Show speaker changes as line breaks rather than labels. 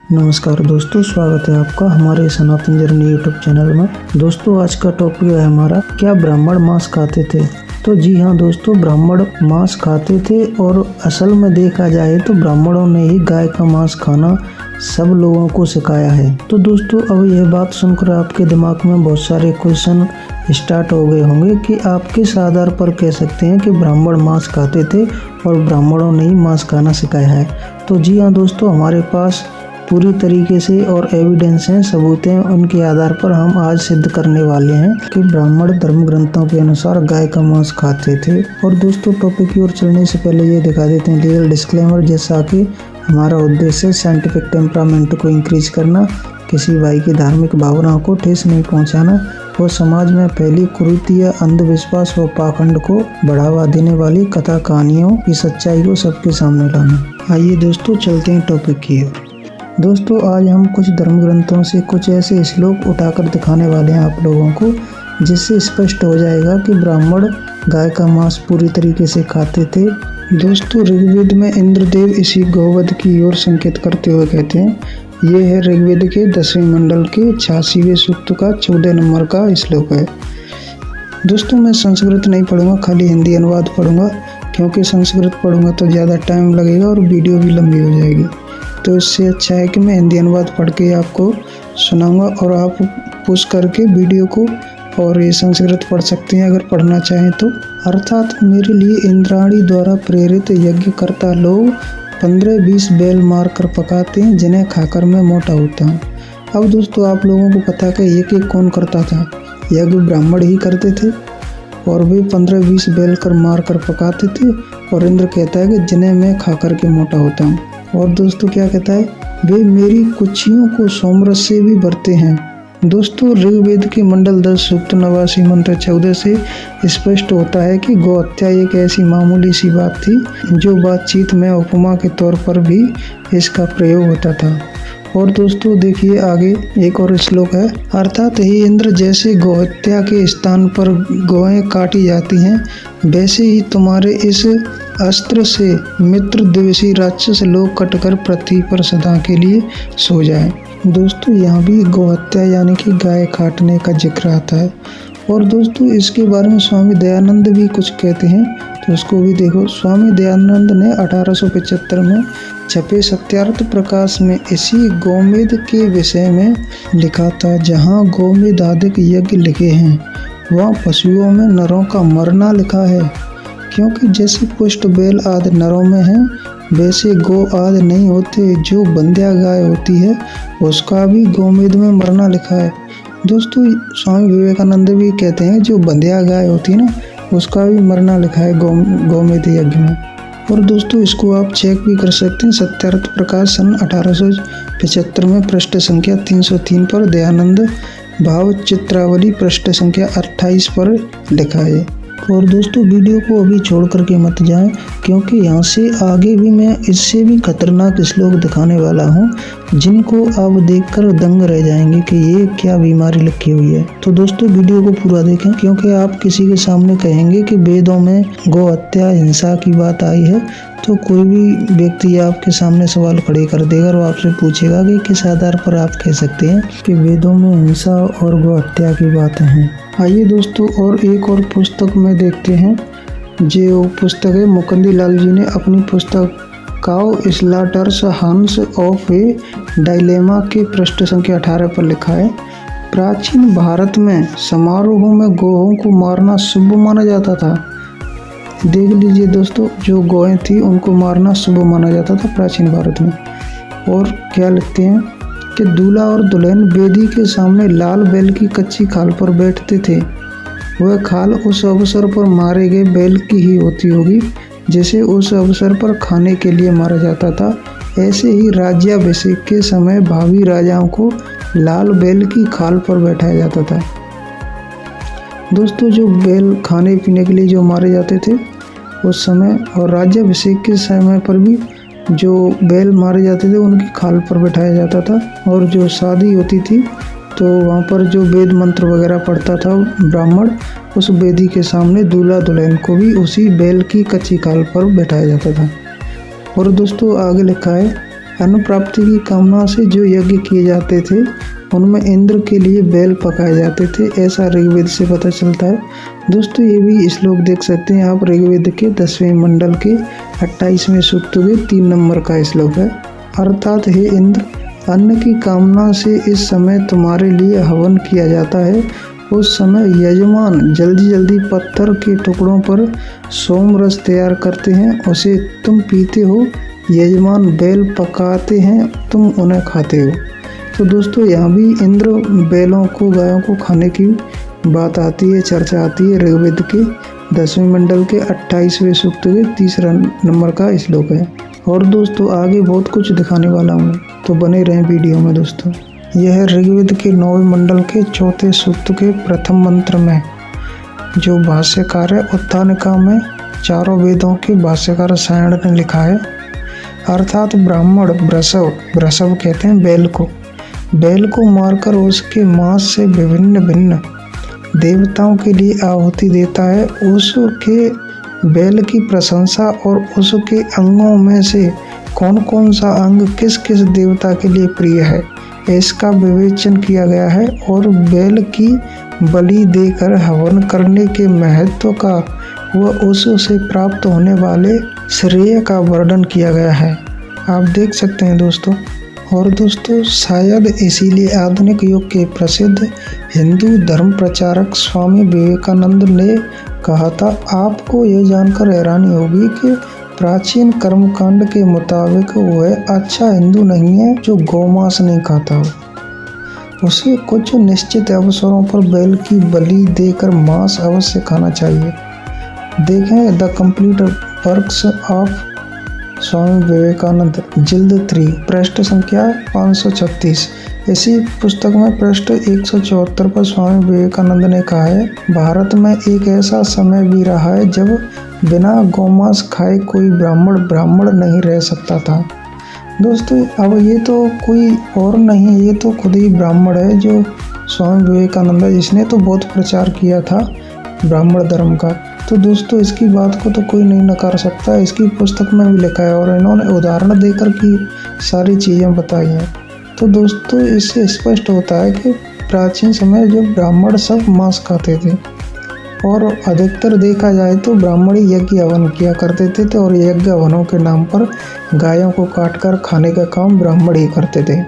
नमस्कार दोस्तों, स्वागत है आपका हमारे सनातन जर्नी यूट्यूब चैनल में। दोस्तों आज का टॉपिक है हमारा, क्या ब्राह्मण मांस खाते थे। तो जी हाँ दोस्तों, ब्राह्मण मांस खाते थे और असल में देखा जाए तो ब्राह्मणों ने ही गाय का मांस खाना सब लोगों को सिखाया है। तो दोस्तों अब यह बात सुनकर आपके दिमाग में बहुत सारे क्वेश्चन स्टार्ट हो गए होंगे कि आप किस आधार पर कह सकते हैं कि ब्राह्मण मांस खाते थे और ब्राह्मणों ने ही मांस खाना सिखाया है। तो जी हाँ दोस्तों, हमारे पास पूरी तरीके से और एविडेंस हैं, सबूत हैं, उनके आधार पर हम आज सिद्ध करने वाले हैं कि ब्राह्मण धर्म ग्रंथों के अनुसार गाय का मांस खाते थे। और दोस्तों टॉपिक की ओर चलने से पहले ये दिखा देते हैं लीगल डिस्क्लेमर, जैसा कि हमारा उद्देश्य साइंटिफिक टेम्परामेंट को इंक्रीज करना, किसी भाई की धार्मिक भावनाओं को ठेस नहीं पहुँचाना और समाज में फैली कुरीति या अंधविश्वास व पाखंड को बढ़ावा देने वाली कथा कहानियों की सच्चाई को सबके सामने लाना। आइए दोस्तों चलते हैं टॉपिक की ओर। दोस्तों आज हम कुछ धर्म ग्रंथों से कुछ ऐसे श्लोक उठाकर दिखाने वाले हैं आप लोगों को, जिससे स्पष्ट हो जाएगा कि ब्राह्मण गाय का मांस पूरी तरीके से खाते थे। दोस्तों ऋग्वेद में इंद्रदेव इसी गौवध की ओर संकेत करते हुए कहते हैं, ये है ऋग्वेद के 10वें मंडल के 86वें सूक्त का 14 नंबर का श्लोक है। दोस्तों मैं संस्कृत नहीं पढ़ूंगा, खाली हिंदी अनुवाद पढ़ूंगा, क्योंकि संस्कृत पढ़ूंगा तो ज़्यादा टाइम लगेगा और वीडियो भी लंबी हो जाएगी। तो इससे अच्छा है कि मैं हिंदी अनुवाद पढ़ के आपको सुनाऊंगा और आप पुश करके वीडियो को और ये संस्कृत पढ़ सकते हैं अगर पढ़ना चाहें तो। अर्थात मेरे लिए इंद्राणी द्वारा प्रेरित यज्ञकर्ता लोग 15-20 बैल मार कर पकाते हैं, जिन्हें खाकर मैं मोटा होता हूँ। अब दोस्तों आप लोगों को पता है कि यज्ञ कौन करता था? यज्ञ ब्राह्मण ही करते थे और वे 15-20 बैल कर मार कर पकाते थे। और इंद्र कहता है कि जिन्हें मैं खा कर के मोटा होता हूँ। और दोस्तों क्या कहता है? वे मेरी कुक्षियों को सोमरस से भी भरते हैं। दोस्तों ऋग्वेद के मंडल 10 सूक्त 89 मंत्र 14 से स्पष्ट होता है कि गौ हत्या एक ऐसी मामूली सी बात थी जो बातचीत में उपमा के तौर पर भी इसका प्रयोग होता था। और दोस्तों देखिए आगे एक और श्लोक है, अर्थात हे इंद्र, जैसे गौहत्या के स्थान पर गौएं काटी जाती हैं, वैसे ही तुम्हारे इस अस्त्र से मित्र द्वेषी राक्षस लोग कटकर पृथ्वी पर सदा के लिए सो जाएं। दोस्तों यहाँ भी गौहत्या यानी कि गाय काटने का जिक्र आता है। और दोस्तों इसके बारे में स्वामी दयानंद भी कुछ कहते हैं, तो उसको भी देखो। स्वामी दयानंद ने 1875 में छपे सत्यार्थ प्रकाश में इसी गोमेद के विषय में लिखा था, जहाँ गोमेद आदि यज्ञ लिखे हैं वहाँ पशुओं में नरों का मरना लिखा है, क्योंकि जैसे पुष्ट बैल आदि नरों में है, वैसे गो आदि नहीं होते। जो बंध्या गाय होती है उसका भी गोमेद में मरना लिखा है। दोस्तों स्वामी विवेकानंद भी कहते हैं जो बंध्या गाय होती है ना, उसका भी मरना लिखा है गोमेद यज्ञ में। और दोस्तों इसको आप चेक भी कर सकते हैं, सत्यार्थ प्रकाश सन 1875 में पृष्ठ संख्या 303 पर, दयानंद भाव चित्रावली पृष्ठ संख्या 28 पर लिखा है। और दोस्तों वीडियो को अभी छोड़ करके मत जाएं, क्योंकि यहाँ से आगे भी मैं इससे भी खतरनाक श्लोक दिखाने वाला हूँ, जिनको आप देखकर दंग रह जाएंगे कि ये क्या बीमारी लिखी हुई है। तो दोस्तों वीडियो को पूरा देखें, क्योंकि आप किसी के सामने कहेंगे कि वेदों में गौ हत्या हिंसा की बात आई है, तो कोई भी व्यक्ति आपके सामने सवाल खड़े कर देगा और आपसे पूछेगा कि किस आधार पर आप कह सकते हैं कि वेदों में हिंसा और गौ हत्या की बातें हैं। आइए दोस्तों और एक और पुस्तक में देखते हैं, जो पुस्तक है मुकुंदी लाल जी ने अपनी पुस्तक काउ स्लॉटर्स हंस ऑफ ए डायलेमा के पृष्ठ संख्या 18 पर लिखा है, प्राचीन भारत में समारोहों में गौओं को मारना शुभ माना जाता था। देख लीजिए दोस्तों, जो गौएं थी उनको मारना शुभ माना जाता था प्राचीन भारत में। और क्या लिखते हैं कि दूल्हा और दुल्हन वेदी के सामने लाल बैल की कच्ची खाल पर बैठते थे। वह खाल उस अवसर पर मारे गए बैल की ही होती होगी, जिसे उस अवसर पर खाने के लिए मारा जाता था। ऐसे ही राज्याभिषेक के समय भावी राजाओं को लाल बैल की खाल पर बैठाया जाता था। दोस्तों जो बैल खाने पीने के लिए जो मारे जाते थे उस समय, और राज्याभिषेक के समय पर भी जो बैल मारे जाते थे उनकी खाल पर बैठाया जाता था। और जो शादी होती थी तो वहाँ पर जो वेद मंत्र वगैरह पढ़ता था ब्राह्मण, उस वेदी के सामने दूल्हा दुल्हन को भी उसी बैल की कच्ची खाल पर बैठाया जाता था। और दोस्तों आगे लिखा है, अन्न प्राप्ति की कामना से जो यज्ञ किए जाते थे उनमें इंद्र के लिए बैल पकाए जाते थे, ऐसा ऋग्वेद से पता चलता है। दोस्तों ये भी श्लोक देख सकते हैं आप, ऋग्वेद के 10वें मंडल के 28वें सूक्त के 3 नंबर का श्लोक है। अर्थात हे इंद्र, अन्न की कामना से इस समय तुम्हारे लिए हवन किया जाता है। उस समय यजमान जल्दी जल्दी पत्थर के टुकड़ों पर सोम रस तैयार करते हैं, उसे तुम पीते हो। यजमान बैल पकाते हैं, तुम उन्हें खाते हो। तो दोस्तों यहाँ भी इंद्र बैलों को, गायों को खाने की बात आती है, चर्चा आती है। ऋग्वेद के 10वें मंडल के 28वें सूक्त के 3 नंबर का श्लोक है। और दोस्तों आगे बहुत कुछ दिखाने वाला हूँ, तो बने रहें वीडियो में। दोस्तों यह ऋग्वेद के 9वें मंडल के 4थे सूक्त के प्रथम मंत्र में जो भाष्यकार है उत्तानिका में चारों वेदों के भाष्यकार सायण ने लिखा है। अर्थात ब्राह्मण वृषभ कहते हैं बैल को मारकर उसके मांस से भिन्न भिन्न देवताओं के लिए आहुति देता है। उसके बैल की प्रशंसा और उसके अंगों में से कौन कौन सा अंग किस किस देवता के लिए प्रिय है, इसका विवेचन किया गया है। और बैल की बलि देकर हवन करने के महत्व का व उससे प्राप्त होने वाले श्रेय का वर्णन किया गया है, आप देख सकते हैं दोस्तों। और दोस्तों शायद इसीलिए आधुनिक युग के प्रसिद्ध हिंदू धर्म प्रचारक स्वामी विवेकानंद ने कहा था, आपको यह जानकर हैरानी होगी कि प्राचीन कर्मकांड के मुताबिक वह अच्छा हिंदू नहीं है जो गौमांस नहीं खाता हो। उसे कुछ निश्चित अवसरों पर बैल की बलि देकर मांस अवश्य खाना चाहिए। देखें the complete works of Swami Vivekananda जिल्द 3 पृष्ठ संख्या 536। इसी पुस्तक में पृष्ठ 174 पर स्वामी विवेकानंद ने कहा है, भारत में एक ऐसा समय भी रहा है जब बिना गौमांस खाए कोई ब्राह्मण नहीं रह सकता था। दोस्तों अब ये तो कोई और नहीं, ये तो खुद ही ब्राह्मण है जो स्वामी विवेकानंद है, जिसने तो बहुत प्रचार किया था ब्राह्मण धर्म का। तो दोस्तों इसकी बात को तो कोई नहीं नकार सकता, इसकी पुस्तक में भी लिखा है और इन्होंने उदाहरण देकर की सारी चीज़ें बताई हैं। तो दोस्तों इससे स्पष्ट होता है कि प्राचीन समय जो ब्राह्मण सब मांस खाते थे और अधिकतर देखा जाए तो ब्राह्मण ही यज्ञ हवन किया करते थे और यज्ञ हवनों के नाम पर गायों को काटकर खाने का काम ब्राह्मण ही करते थे।